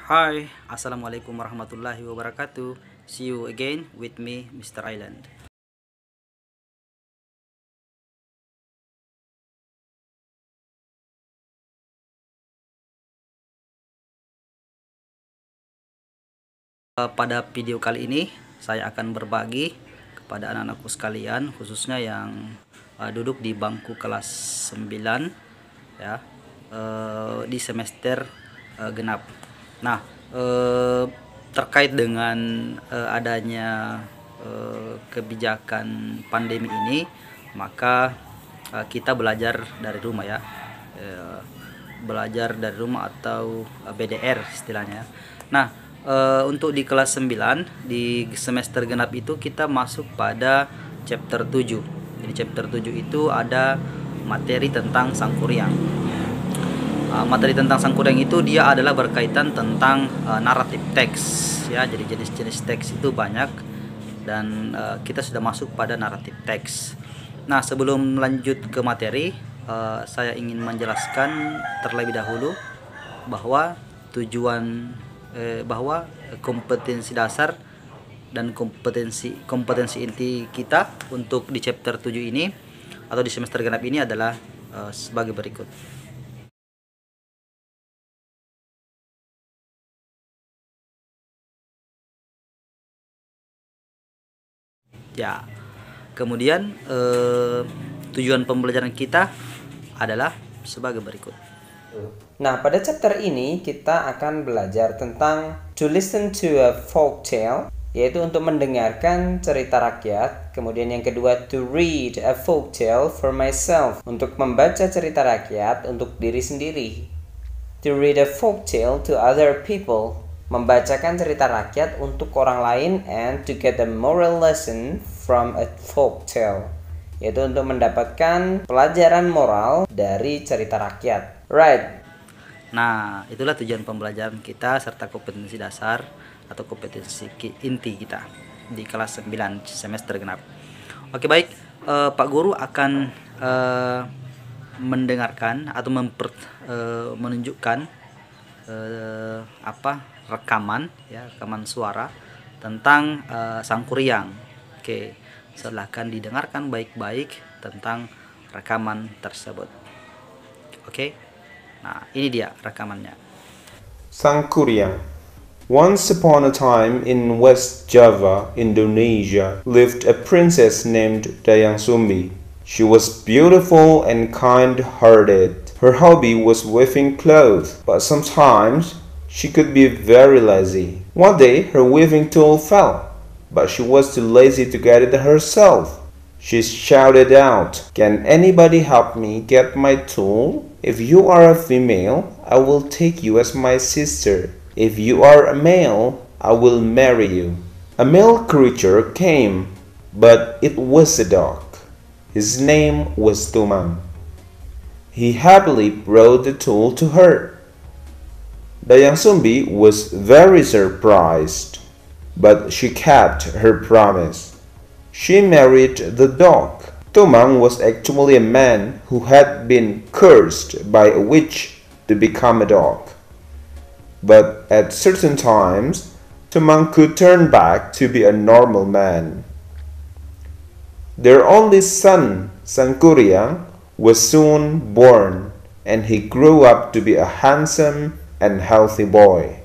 Hi, Assalamualaikum warahmatullahi wabarakatuh. See you again with me, Mr. Island. Pada video kali ini, saya akan berbagi kepada anak-anakku sekalian, khususnya yang duduk di bangku kelas 9 ya, di semester genap. Nah, terkait dengan adanya kebijakan pandemi ini, maka kita belajar dari rumah ya, belajar dari rumah atau BDR istilahnya. Nah, untuk di kelas 9 di semester genap itu kita masuk pada chapter 7. Jadi chapter 7 itu ada materi tentang Sangkuriang. Materi tentang Sangkuriang itu dia adalah berkaitan tentang naratif teks ya. Jadi jenis-jenis teks itu banyak dan kita sudah masuk pada naratif teks. Nah, sebelum lanjut ke materi, saya ingin menjelaskan terlebih dahulu bahwa bahwa kompetensi dasar dan kompetensi inti kita untuk di chapter 7 ini atau di semester genap ini adalah sebagai berikut. Ya, kemudian tujuan pembelajaran kita adalah sebagai berikut. Nah, pada chapter ini kita akan belajar tentang to listen to a folk tale, yaitu untuk mendengarkan cerita rakyat. Kemudian yang kedua, to read a folk tale for myself, untuk membaca cerita rakyat untuk diri sendiri. To read a folk tale to other people, membacakan cerita rakyat untuk orang lain, and to get a moral lesson from a folk tale, yaitu untuk mendapatkan pelajaran moral dari cerita rakyat. Right. Nah, itulah tujuan pembelajaran kita serta kompetensi dasar atau kompetensi inti kita di kelas 9 semester genap. Oke, baik. Pak Guru akan mendengarkan atau menunjukkan rekaman ya, rekaman suara tentang Sangkuriang. Oke, silakan didengarkan baik-baik tentang rekaman tersebut. Oke. Nah, ini dia rekamannya. Sangkuriang. Once upon a time in West Java, Indonesia, lived a princess named Dayang Sumbi. She was beautiful and kind-hearted. Her hobby was weaving clothes, but sometimes she could be very lazy. One day, her weaving tool fell, but she was too lazy to get it herself. She shouted out, "Can anybody help me get my tool? If you are a female, I will take you as my sister. If you are a male, I will marry you." A male creature came, but it was a dog. His name was Tumang. He happily brought the tool to her. Dayang Sumbi was very surprised, but she kept her promise. She married the dog. Tumang was actually a man who had been cursed by a witch to become a dog. But at certain times, Tumang could turn back to be a normal man. Their only son, Sangkuriang, was soon born, and he grew up to be a handsome and healthy boy.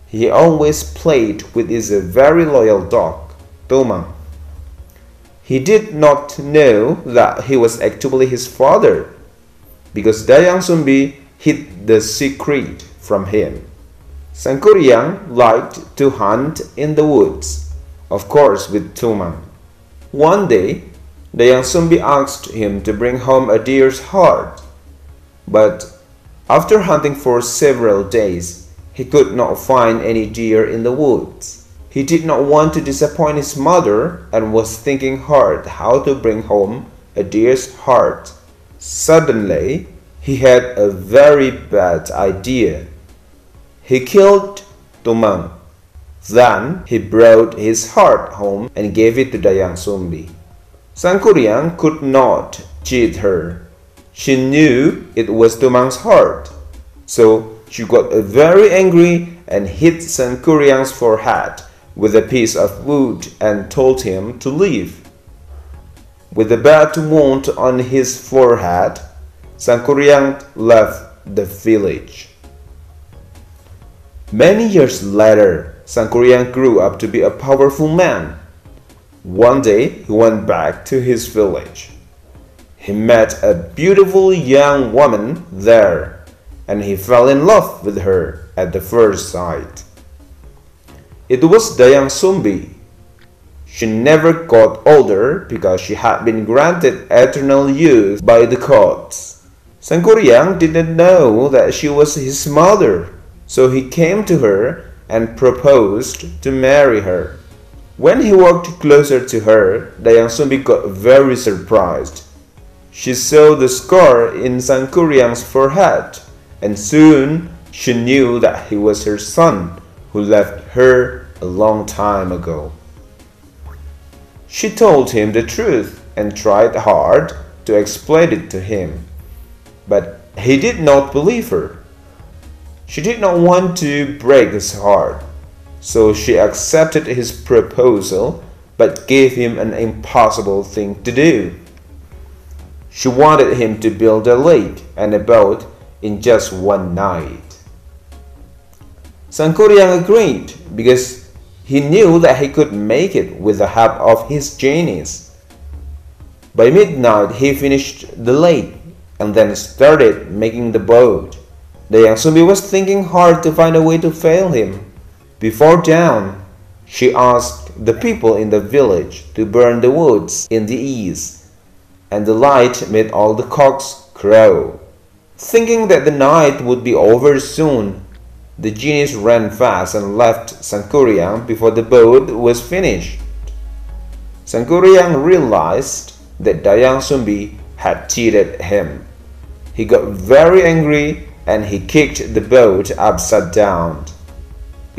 He always played with his very loyal dog, Tumang. He did not know that he was actually his father, because Dayang Sumbi hid the secret from him. Sangkuriang liked to hunt in the woods, of course with Tumang. One day, Dayang Sumbi asked him to bring home a deer's heart, but after hunting for several days, he could not find any deer in the woods. He did not want to disappoint his mother and was thinking hard how to bring home a deer's heart. Suddenly, he had a very bad idea. He killed Tumang. Then he brought his heart home and gave it to Dayang Sumbi. Sangkuriang could not cheat her. She knew it was Tumang's heart. So she got very angry and hit Sangkuriang's forehead with a piece of wood and told him to leave. With a bad wound on his forehead, Sangkuriang left the village. Many years later, Sangkuriang grew up to be a powerful man. One day, he went back to his village. He met a beautiful young woman there, and he fell in love with her at the first sight. It was Dayang Sumbi. She never got older because she had been granted eternal youth by the gods. Sangkuriang didn't know that she was his mother, so he came to her and proposed to marry her. When he walked closer to her, Dayang Sumbi got very surprised. She saw the scar in Sangkuriang's forehead, and soon she knew that he was her son who left her a long time ago. She told him the truth and tried hard to explain it to him, but he did not believe her. She did not want to break his heart, so she accepted his proposal but gave him an impossible thing to do. She wanted him to build a lake and a boat in just one night. Sangkuriang agreed because he knew that he could make it with the help of his genius. By midnight, he finished the lake and then started making the boat. Dayang Sumbi was thinking hard to find a way to fail him. Before dawn, she asked the people in the village to burn the woods in the east, and the light made all the cocks crow. Thinking that the night would be over soon, the genius ran fast and left Sangkuriang before the boat was finished. Sangkuriang realized that Dayang Sumbi had cheated him. He got very angry and he kicked the boat upside down.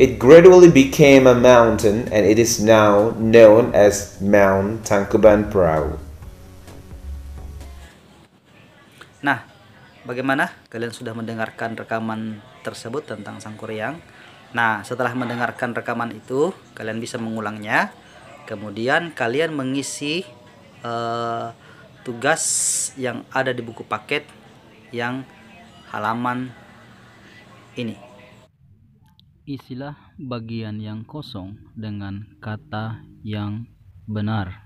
It gradually became a mountain and it is now known as Mount Tangkuban Perahu. Nah, bagaimana? Kalian sudah mendengarkan rekaman tersebut tentang Sangkuriang. Nah, setelah mendengarkan rekaman itu, kalian bisa mengulangnya. Kemudian kalian mengisi tugas yang ada di buku paket yang halaman ini. Isilah bagian yang kosong dengan kata yang benar.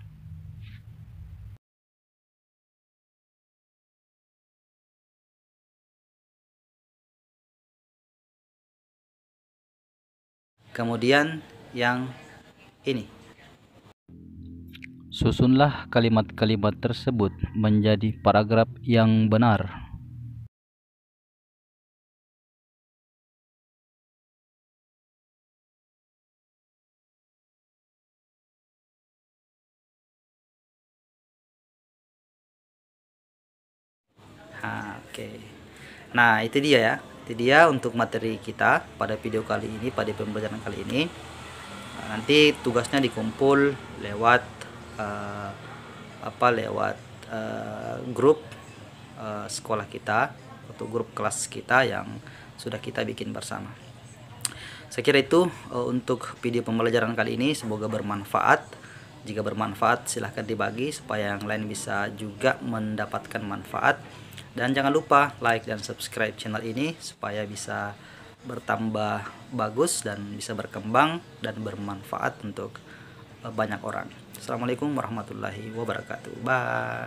Kemudian yang ini. Susunlah kalimat-kalimat tersebut menjadi paragraf yang benar. Oke. Nah, itu dia ya. Itu dia untuk materi kita pada video kali ini, pada pembelajaran kali ini. Nanti tugasnya dikumpul lewat grup sekolah kita atau grup kelas kita yang sudah kita bikin bersama. Saya kira itu untuk video pembelajaran kali ini, semoga bermanfaat. Jika bermanfaat silahkan dibagi supaya yang lain bisa juga mendapatkan manfaat. Dan jangan lupa like dan subscribe channel ini supaya bisa bertambah bagus dan bisa berkembang dan bermanfaat untuk banyak orang. Assalamualaikum warahmatullahi wabarakatuh. Bye.